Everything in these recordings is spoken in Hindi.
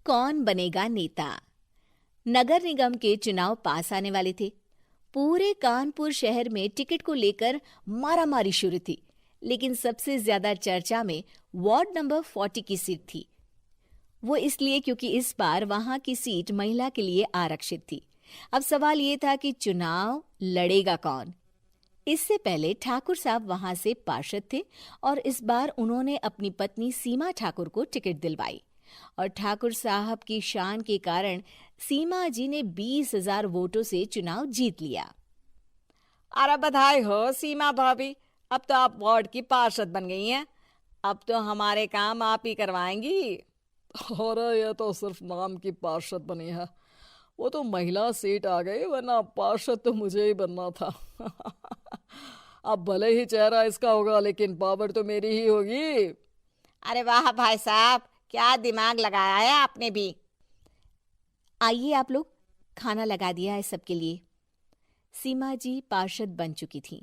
कौन बनेगा नेता। नगर निगम के चुनाव पास आने वाले थे। पूरे कानपुर शहर में टिकट को लेकर मारामारी शुरू थी, लेकिन सबसे ज्यादा चर्चा में वार्ड नंबर 40 की सीट थी। वो इसलिए क्योंकि इस बार वहां की सीट महिला के लिए आरक्षित थी। अब सवाल ये था कि चुनाव लड़ेगा कौन। इससे पहले ठाकुर साहब वहां से पार्षद थे और इस बार उन्होंने अपनी पत्नी सीमा ठाकुर को टिकट दिलवाई और ठाकुर साहब की शान के कारण सीमा जी ने 20,000 वोटों से चुनाव जीत लिया। अरे बधाई हो सीमा भाभी, अब तो आप वार्ड की पार्षद बन गई हैं। अब तो हमारे काम आप ही करवाएंगी। अरे ये तो सिर्फ नाम की पार्षद बनी है, वो तो महिला सीट आ गई, वरना पार्षद तो मुझे ही बनना था। अब भले ही चेहरा इसका होगा, लेकिन पावर तो मेरी ही होगी। अरे वाह भाई साहब, क्या दिमाग लगाया है आपने भी। आइए आप लोग, खाना लगा दिया है सबके लिए। सीमा जी पार्षद बन चुकी थीं,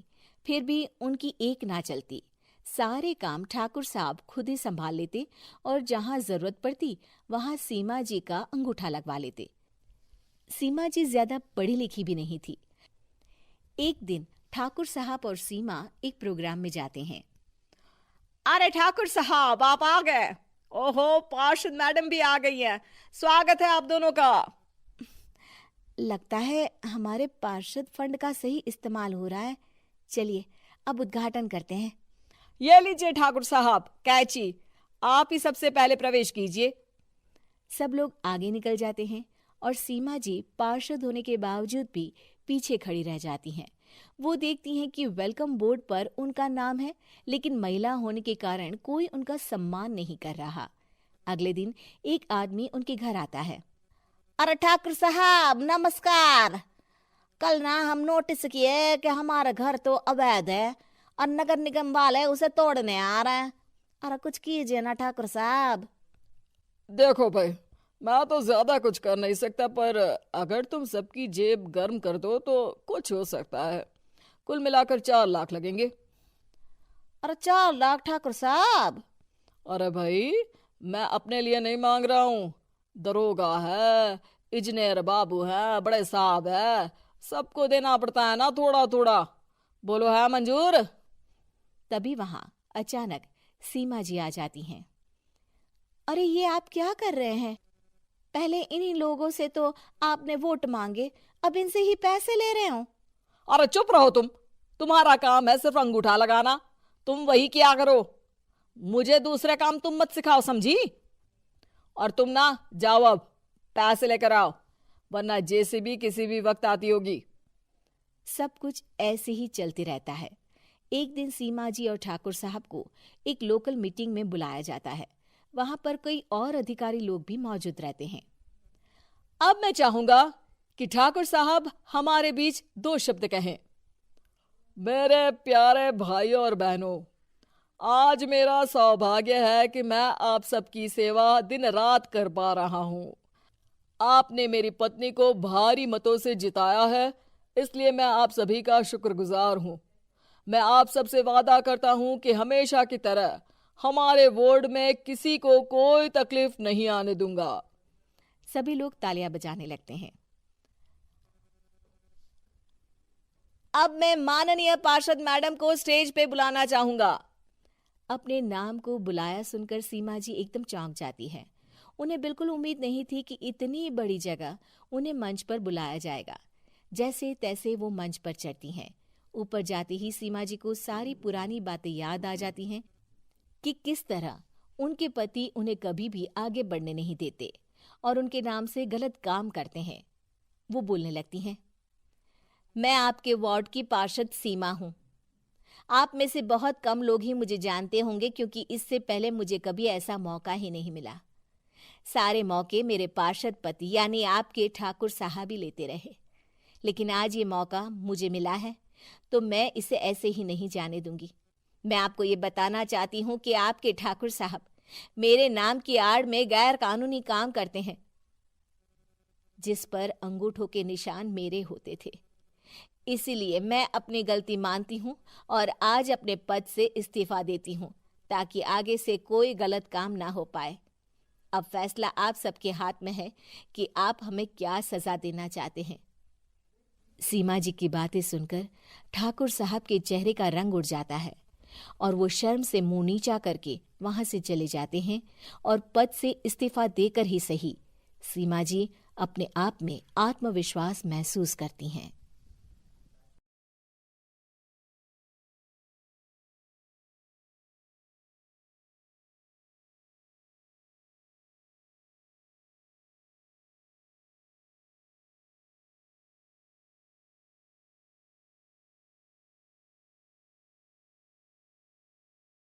फिर भी उनकी एक ना चलती। सारे काम ठाकुर साहब खुद ही संभाल लेते और जहां जरूरत पड़ती वहां सीमा जी का अंगूठा लगवा लेते। सीमा जी ज्यादा पढ़ी लिखी भी नहीं थी। एक दिन ठाकुर साहब और सीमा एक प्रोग्राम में जाते हैं। अरे ठाकुर साहब, आप आ गए। ओहो, पार्षद मैडम भी आ गई हैं। स्वागत है आप दोनों का। लगता है हमारे पार्षद फंड का सही इस्तेमाल हो रहा है। चलिए अब उद्घाटन करते हैं। ये लीजिए ठाकुर साहब कैची, आप ही सबसे पहले प्रवेश कीजिए। सब लोग आगे निकल जाते हैं और सीमा जी पार्षद होने के बावजूद भी पीछे खड़ी रह जाती हैं। वो देखती हैं कि वेलकम बोर्ड पर उनका नाम है, लेकिन महिला होने के कारण कोई उनका सम्मान नहीं कर रहा। अगले दिन एक आदमी उनके घर आता है। अरे ठाकुर साहब नमस्कार। कल ना हम नोटिस किए कि हमारा घर तो अवैध है और नगर निगम वाले उसे तोड़ने आ रहे हैं। अरे कुछ कीजिए ना ठाकुर साहब। देखो भाई, मैं तो ज्यादा कुछ कर नहीं सकता, पर अगर तुम सबकी जेब गर्म कर दो तो कुछ हो सकता है। कुल मिलाकर 4 लाख लगेंगे। अरे 4 लाख ठाकुर साहब? अरे भाई, मैं अपने लिए नहीं मांग रहा हूँ। दरोगा है, इंजीनियर बाबू है, बड़े साहब है, सबको देना पड़ता है ना थोड़ा थोड़ा। बोलो है मंजूर? तभी वहां अचानक सीमा जी आ जाती हैं। अरे ये आप क्या कर रहे हैं? पहले इन्हीं लोगों से तो आपने वोट मांगे, अब इनसे ही पैसे ले रहे हो। अरे चुप रहो तुम, तुम्हारा काम है सिर्फ अंगूठा लगाना, तुम वही किया करो। मुझे दूसरे काम तुम मत सिखाओ, समझी? और तुम ना जाओ, अब पैसे लेकर आओ, वरना जेसीबी किसी भी वक्त आती होगी। सब कुछ ऐसे ही चलते रहता है। एक दिन सीमा जी और ठाकुर साहब को एक लोकल मीटिंग में बुलाया जाता है। वहां पर कई और अधिकारी लोग भी मौजूद रहते हैं। अब मैं चाहूंगा कि ठाकुर साहब हमारे बीच 2 शब्द कहें। मेरे प्यारे भाइयों और बहनों, आज मेरा सौभाग्य है कि मैं आप सबकी सेवा दिन रात कर पा रहा हूं। आपने मेरी पत्नी को भारी मतों से जिताया है, इसलिए मैं आप सभी का शुक्रगुजार हूं। मैं आप सबसे वादा करता हूं कि हमेशा की तरह हमारे वार्ड में किसी को कोई तकलीफ नहीं आने दूंगा। सभी लोग तालियां बजाने लगते हैं। अब मैं माननीय पार्षद मैडम को स्टेज पे बुलाना चाहूंगा। अपने नाम को बुलाया सुनकर सीमा जी एकदम चौंक जाती है। उन्हें बिल्कुल उम्मीद नहीं थी कि इतनी बड़ी जगह उन्हें मंच पर बुलाया जाएगा। जैसे तैसे वो मंच पर चढ़ती हैं। ऊपर जाते ही सीमा जी को सारी पुरानी बातें याद आ जाती हैं कि किस तरह उनके पति उन्हें कभी भी आगे बढ़ने नहीं देते और उनके नाम से गलत काम करते हैं। वो बोलने लगती हैं। मैं आपके वार्ड की पार्षद सीमा हूं। आप में से बहुत कम लोग ही मुझे जानते होंगे, क्योंकि इससे पहले मुझे कभी ऐसा मौका ही नहीं मिला। सारे मौके मेरे पार्षद पति यानी आपके ठाकुर साहब ही लेते रहे, लेकिन आज ये मौका मुझे मिला है तो मैं इसे ऐसे ही नहीं जाने दूंगी। मैं आपको ये बताना चाहती हूँ कि आपके ठाकुर साहब मेरे नाम की आड़ में गैर कानूनी काम करते हैं, जिस पर अंगूठों के निशान मेरे होते थे। इसीलिए मैं अपनी गलती मानती हूँ और आज अपने पद से इस्तीफा देती हूँ, ताकि आगे से कोई गलत काम ना हो पाए। अब फैसला आप सबके हाथ में है कि आप हमें क्या सजा देना चाहते हैं। सीमा जी की बातें सुनकर ठाकुर साहब के चेहरे का रंग उड़ जाता है और वो शर्म से मुंह नीचा करके वहां से चले जाते हैं और पद से इस्तीफा देकर ही सही सीमा जी अपने आप में आत्मविश्वास महसूस करती हैं।